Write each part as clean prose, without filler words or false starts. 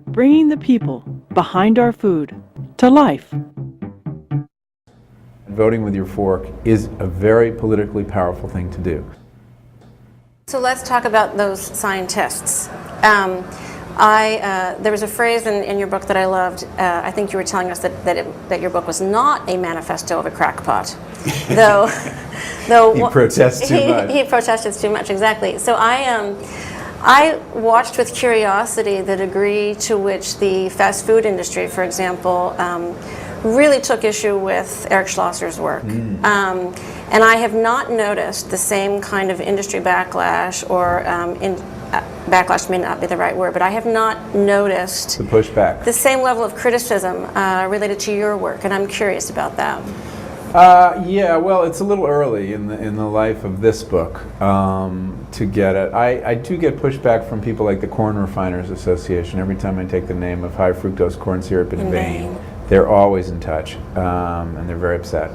Bringing the people behind our food to life. Voting with your fork is a very politically powerful thing to do. So let's talk about those scientists. There was a phrase in your book that I loved. I think you were telling us that your book was not a manifesto of a crackpot, though he protests too much. He protested too much, exactly. So I watched with curiosity the degree to which the fast food industry, for example, really took issue with Eric Schlosser's work. And I have not noticed the same kind of industry backlash, or backlash may not be the right word, but I have not noticed the pushback, the same level of criticism related to your work, and I'm curious about that. Yeah, well, it's a little early in the life of this book to get it. I do get pushback from people like the Corn Refiners Association. Every time I take the name of high fructose corn syrup in vain, they're always in touch, and they're very upset.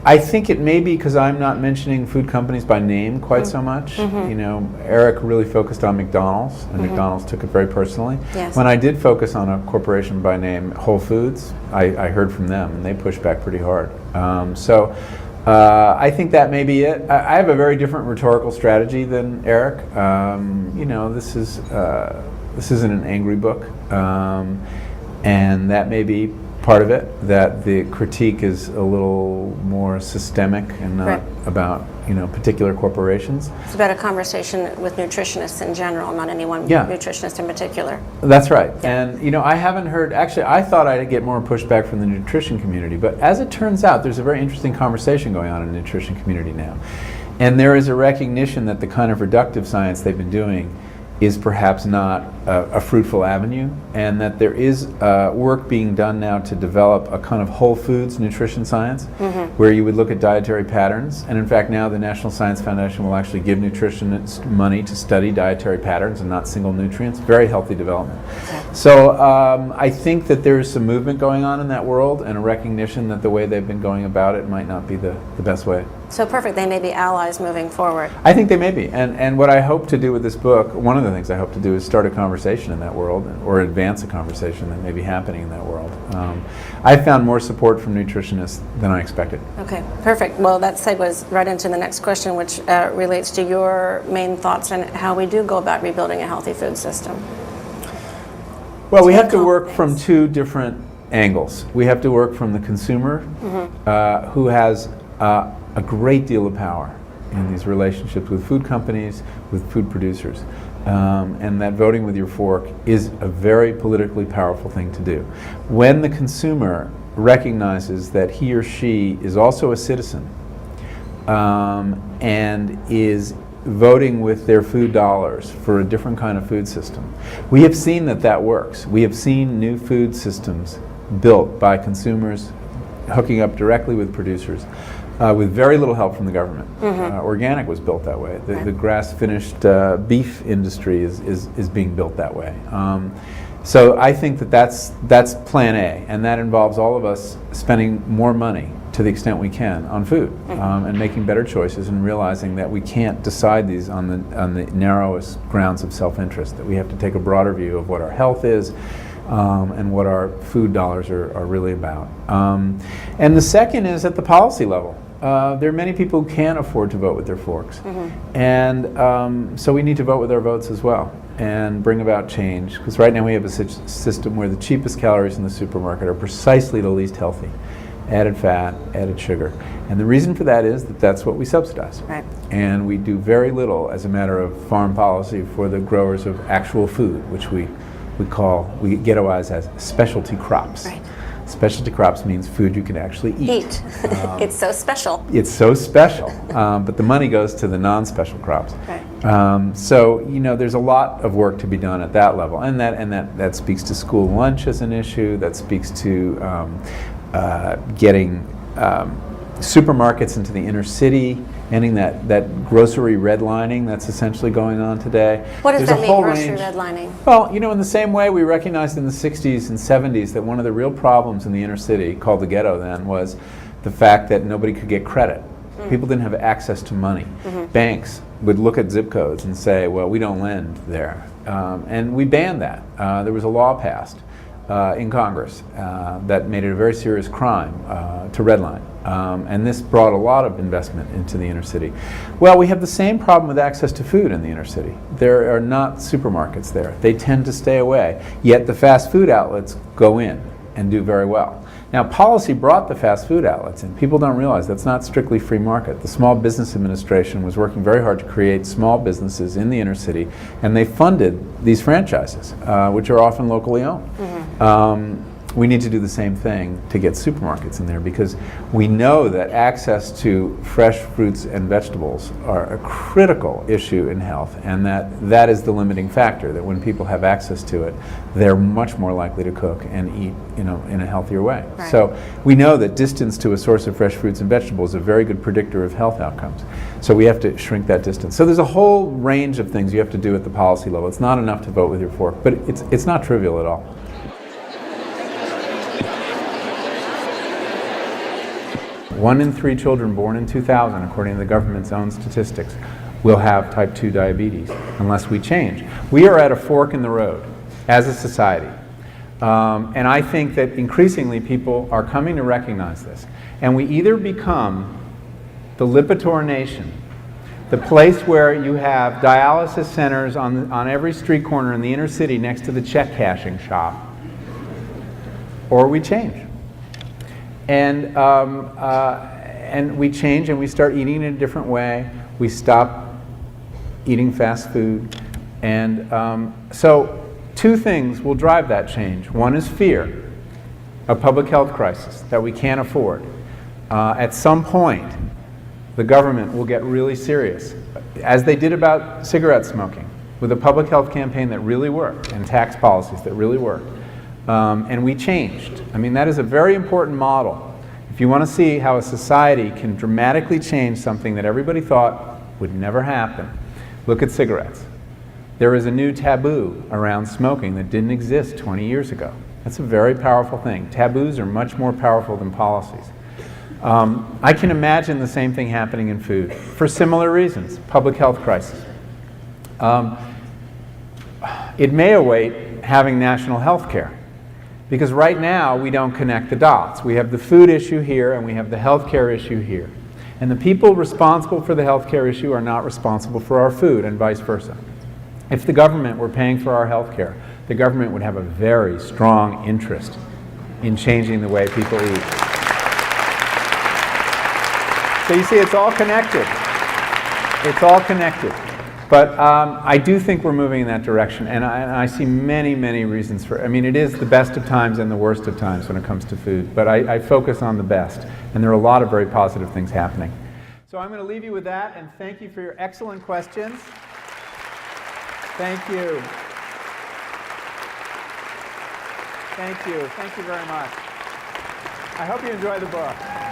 I think it may be because I'm not mentioning food companies by name quite so much. You know, Eric really focused on McDonald's, and McDonald's took it very personally. Yes. When I did focus on a corporation by name, Whole Foods, I heard from them, and they pushed back pretty hard. I think that may be it. I have a very different rhetorical strategy than Eric. You know, this isn't an angry book, and that may be part of it, that the critique is a little more systemic and not about, you know, particular corporations. It's about a conversation with nutritionists in general, not any one nutritionist in particular. That's right. And, you know, I haven't heard, actually, I thought I'd get more pushback from the nutrition community, but as it turns out, there's a very interesting conversation going on in the nutrition community now. And there is a recognition that the kind of reductive science they've been doing is perhaps not a fruitful avenue, and that there is work being done now to develop a kind of whole foods nutrition science, where you would look at dietary patterns. And in fact, now the National Science Foundation will actually give nutritionists money to study dietary patterns and not single nutrients. Very healthy development. So I think that there's some movement going on in that world, and a recognition that the way they've been going about it might not be the best way. So perfect, they may be allies moving forward. I think they may be, and what I hope to do with this book, one of the things I hope to do is start a conversation in that world, or advance a conversation that may be happening in that world. I found more support from nutritionists than I expected. Okay, perfect. Well, that segues right into the next question, which relates to your main thoughts on how we do go about rebuilding a healthy food system. Well, we have to work from two different angles. We have to work from the consumer, who has a great deal of power in these relationships with food companies, with food producers. And that voting with your fork is a very politically powerful thing to do. When the consumer recognizes that he or she is also a citizen, and is voting with their food dollars for a different kind of food system, we have seen that works. We have seen new food systems built by consumers hooking up directly with producers, with very little help from the government. Organic was built that way. The grass-finished beef industry is being built that way. So I think that's plan A, and that involves all of us spending more money to the extent we can on food, and making better choices, and realizing that we can't decide these on the narrowest grounds of self-interest, that we have to take a broader view of what our health is, and what our food dollars are really about. And the second is at the policy level. There are many people who can't afford to vote with their forks. And so we need to vote with our votes as well, and bring about change. Because right now we have a system where the cheapest calories in the supermarket are precisely the least healthy. Added fat, added sugar. And the reason for that is that that's what we subsidize. And we do very little as a matter of farm policy for the growers of actual food, which we ghettoize as specialty crops. Specialty crops means food you can actually eat. It's so special. It's so special, but the money goes to the non-special crops. So you know, there's a lot of work to be done at that level, and that speaks to school lunch as an issue. That speaks to getting supermarkets into the inner city, ending that grocery redlining that's essentially going on today. What does that mean, grocery redlining? Well, you know, in the same way we recognized in the 60s and 70s that one of the real problems in the inner city, called the ghetto then, was the fact that nobody could get credit. People didn't have access to money. Banks would look at zip codes and say, well, we don't lend there. And we banned that. There was a law passed in Congress that made it a very serious crime to redline. And this brought a lot of investment into the inner city. Well, we have the same problem with access to food in the inner city. There are not supermarkets there. They tend to stay away, yet the fast food outlets go in and do very well. Now, policy brought the fast food outlets in. People don't realize that's not strictly free market. The Small Business Administration was working very hard to create small businesses in the inner city, and they funded these franchises, which are often locally owned. We need to do the same thing to get supermarkets in there, because we know that access to fresh fruits and vegetables are a critical issue in health, and that is the limiting factor, that when people have access to it, they're much more likely to cook and eat, in a healthier way. Right. So we know that distance to a source of fresh fruits and vegetables is a very good predictor of health outcomes. So we have to shrink that distance. So there's a whole range of things you have to do at the policy level. It's not enough to vote with your fork, but it's not trivial at all. 1 in 3 children born in 2000, according to the government's own statistics, will have type 2 diabetes unless we change. We are at a fork in the road as a society. And I think that increasingly people are coming to recognize this. And we either become the Lipitor nation, the place where you have dialysis centers on every street corner in the inner city next to the check cashing shop, or we change. And we change and we start eating in a different way. We stop eating fast food. And so 2 things will drive that change. One is fear, a public health crisis that we can't afford. At some point, the government will get really serious, as they did about cigarette smoking, with a public health campaign that really worked and tax policies that really worked. And we changed. I mean, that is a very important model. If you want to see how a society can dramatically change something that everybody thought would never happen, look at cigarettes. There is a new taboo around smoking that didn't exist 20 years ago. That's a very powerful thing. Taboos are much more powerful than policies. I can imagine the same thing happening in food for similar reasons. Public health crisis. It may await having national health care. Because right now, we don't connect the dots. We have the food issue here, and we have the healthcare issue here. And the people responsible for the healthcare issue are not responsible for our food, and vice versa. If the government were paying for our healthcare, the government would have a very strong interest in changing the way people eat. So you see, it's all connected. It's all connected. But I do think we're moving in that direction, and I see many, many reasons for it. I mean, it is the best of times and the worst of times when it comes to food, but I focus on the best, and there are a lot of very positive things happening. So I'm going to leave you with that, and thank you for your excellent questions. Thank you. Thank you. Thank you very much. I hope you enjoy the book.